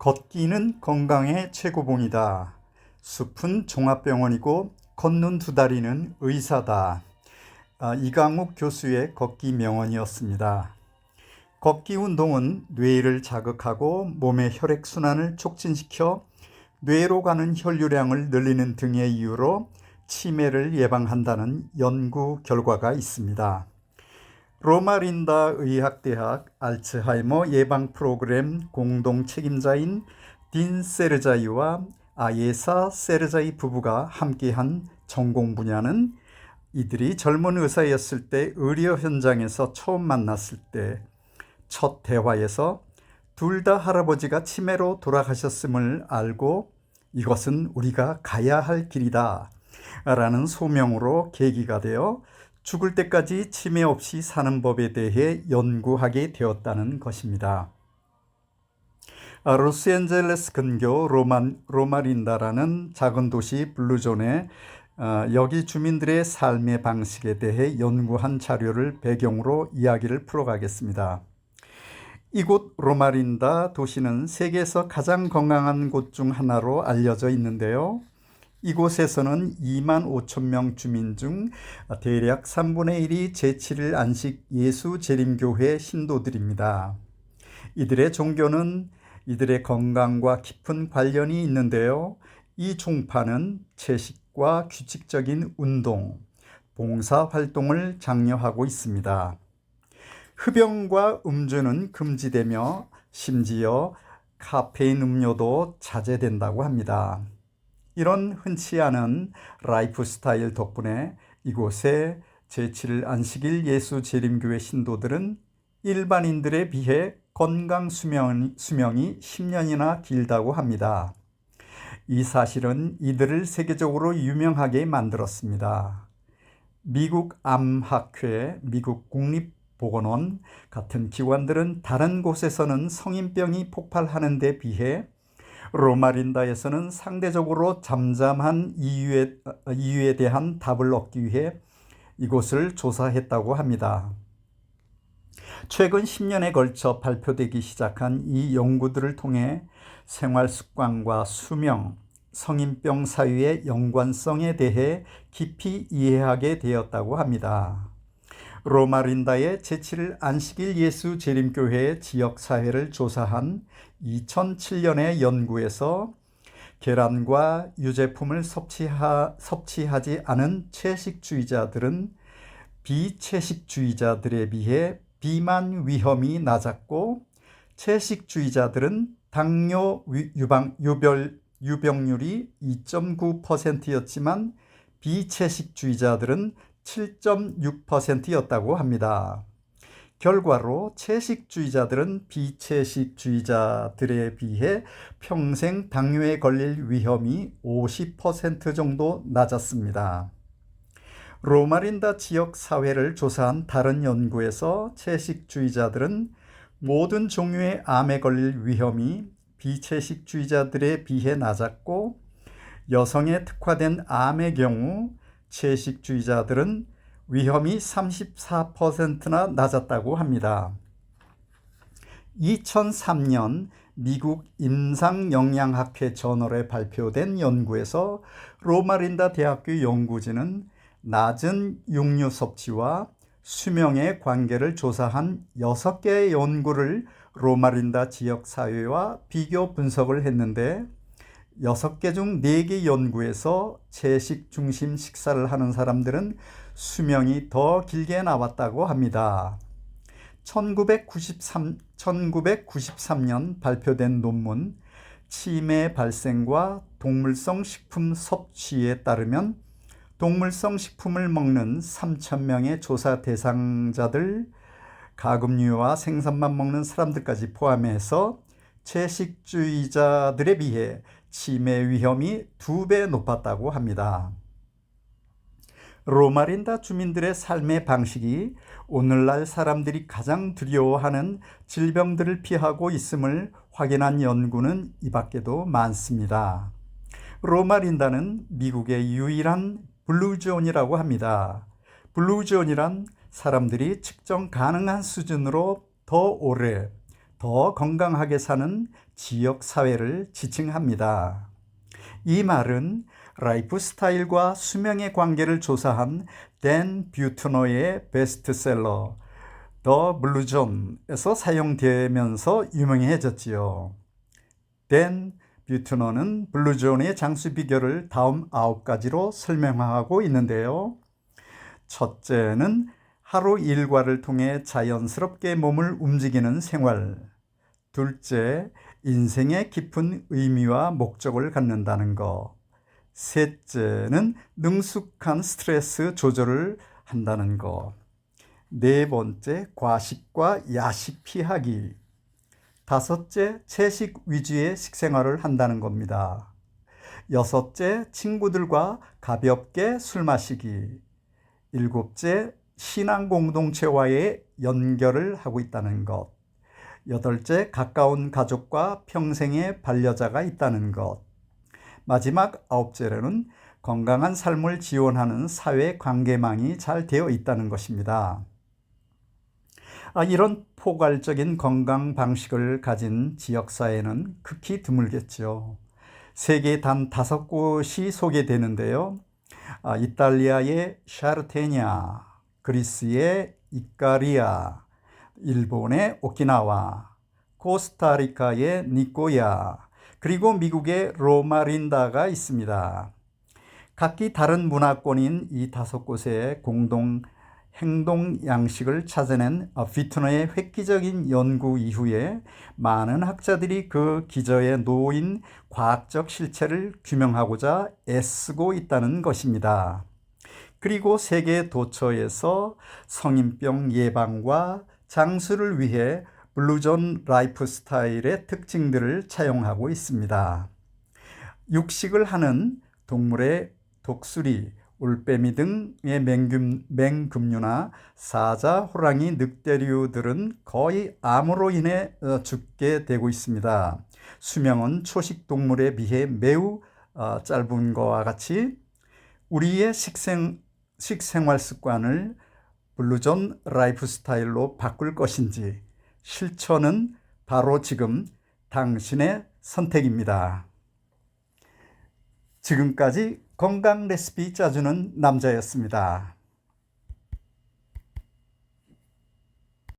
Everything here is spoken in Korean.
걷기는 건강의 최고봉이다. 숲은 종합병원이고 걷는 두 다리는 의사다. 이강욱 교수의 걷기 명언이었습니다. 걷기 운동은 뇌를 자극하고 몸의 혈액순환을 촉진시켜 뇌로 가는 혈류량을 늘리는 등의 이유로 치매를 예방한다는 연구 결과가 있습니다. 로마린다 의학대학 알츠하이머 예방 프로그램 공동 책임자인 딘 세르자이와 아예사 세르자이 부부가 함께한 전공 분야는 이들이 젊은 의사였을 때 의료 현장에서 처음 만났을 때 첫 대화에서 둘 다 할아버지가 치매로 돌아가셨음을 알고 이것은 우리가 가야 할 길이다 라는 소명으로 계기가 되어 죽을 때까지 치매 없이 사는 법에 대해 연구하게 되었다는 것입니다. 로스앤젤레스 근교 로마린다라는 작은 도시 블루존에 여기 주민들의 삶의 방식에 대해 연구한 자료를 배경으로 이야기를 풀어가겠습니다. 이곳 로마린다 도시는 세계에서 가장 건강한 곳 중 하나로 알려져 있는데요. 이곳에서는 2만 5천 명 주민 중 대략 3분의 1이 제7일 안식 예수 재림교회 신도들입니다. 이들의 종교는 이들의 건강과 깊은 관련이 있는데요. 이 종파는 채식과 규칙적인 운동, 봉사활동을 장려하고 있습니다. 흡연과 음주는 금지되며 심지어 카페인 음료도 자제된다고 합니다. 이런 흔치 않은 라이프 스타일 덕분에 이곳의 제7일 안식일 예수 재림교회 신도들은 일반인들에 비해 건강 수명이 10년이나 길다고 합니다. 이 사실은 이들을 세계적으로 유명하게 만들었습니다. 미국 암학회, 미국 국립보건원 같은 기관들은 다른 곳에서는 성인병이 폭발하는 데 비해 로마린다에서는 상대적으로 잠잠한 이유에 대한 답을 얻기 위해 이곳을 조사했다고 합니다. 최근 10년에 걸쳐 발표되기 시작한 이 연구들을 통해 생활 습관과 수명, 성인병 사이의 연관성에 대해 깊이 이해하게 되었다고 합니다. 로마린다의 제7일 안식일 예수 재림교회의 지역사회를 조사한 2007년의 연구에서 계란과 유제품을 섭취하지 않은 채식주의자들은 비채식주의자들에 비해 비만 위험이 낮았고 채식주의자들은 당뇨 유병률이 2.9%였지만 비채식주의자들은 7.6%였다고 합니다. 결과로 채식주의자들은 비채식주의자들에 비해 평생 당뇨에 걸릴 위험이 50% 정도 낮았습니다. 로마린다 지역 사회를 조사한 다른 연구에서 채식주의자들은 모든 종류의 암에 걸릴 위험이 비채식주의자들에 비해 낮았고 여성에 특화된 암의 경우 채식주의자들은 위험이 34%나 낮았다고 합니다. 2003년 미국 임상영양학회 저널에 발표된 연구에서 로마린다 대학교 연구진은 낮은 육류 섭취와 수명의 관계를 조사한 6개의 연구를 로마린다 지역사회와 비교 분석을 했는데 6개 중 4개 연구에서 채식 중심 식사를 하는 사람들은 수명이 더 길게 나왔다고 합니다. 1993년 발표된 논문 치매 발생과 동물성 식품 섭취에 따르면 동물성 식품을 먹는 3,000명의 조사 대상자들, 가금류와 생선만 먹는 사람들까지 포함해서 채식주의자들에 비해 치매 위험이 2배 높았다고 합니다. 로마린다 주민들의 삶의 방식이 오늘날 사람들이 가장 두려워하는 질병들을 피하고 있음을 확인한 연구는 이 밖에도 많습니다. 로마린다는 미국의 유일한 블루존이라고 합니다. 블루존이란 사람들이 측정 가능한 수준으로 더 오래, 더 건강하게 사는 지역 사회를 지칭합니다. 이 말은 라이프 스타일과 수명의 관계를 조사한 댄 뷰트너의 베스트셀러 더 블루존에서 사용되면서 유명해졌지요. 댄 뷰트너는 블루존의 장수 비결을 다음 9가지로 설명하고 있는데요. 첫째는 하루 일과를 통해 자연스럽게 몸을 움직이는 생활. 둘째, 인생의 깊은 의미와 목적을 갖는다는 것. 셋째는 능숙한 스트레스 조절을 한다는 것. 네 번째, 과식과 야식 피하기. 다섯째, 채식 위주의 식생활을 한다는 겁니다. 여섯째, 친구들과 가볍게 술 마시기. 일곱째, 신앙 공동체와의 연결을 하고 있다는 것. 여덟째, 가까운 가족과 평생의 반려자가 있다는 것. 마지막 9째로는 건강한 삶을 지원하는 사회 관계망이 잘 되어 있다는 것입니다. 이런 포괄적인 건강 방식을 가진 지역사회는 극히 드물겠죠. 세계 단 5곳이 소개되는데요. 이탈리아의 샤르테냐, 그리스의 이카리아, 일본의 오키나와, 코스타리카의 니코야, 그리고 미국의 로마린다가 있습니다. 각기 다른 문화권인 이 5곳의 공동 행동 양식을 찾아낸 뷰트너의 획기적인 연구 이후에 많은 학자들이 그 기저에 놓인 과학적 실체를 규명하고자 애쓰고 있다는 것입니다. 그리고 세계 도처에서 성인병 예방과 장수를 위해 블루존 라이프 스타일의 특징들을 차용하고 있습니다. 육식을 하는 동물의 독수리, 올빼미 등의 맹금류나 사자, 호랑이, 늑대류들은 거의 암으로 인해 죽게 되고 있습니다. 수명은 초식 동물에 비해 매우 짧은 것과 같이 우리의 식생활 습관을 블루존 라이프 스타일로 바꿀 것인지 실천은 바로 지금 당신의 선택입니다. 지금까지 건강 레시피 짜주는 남자였습니다.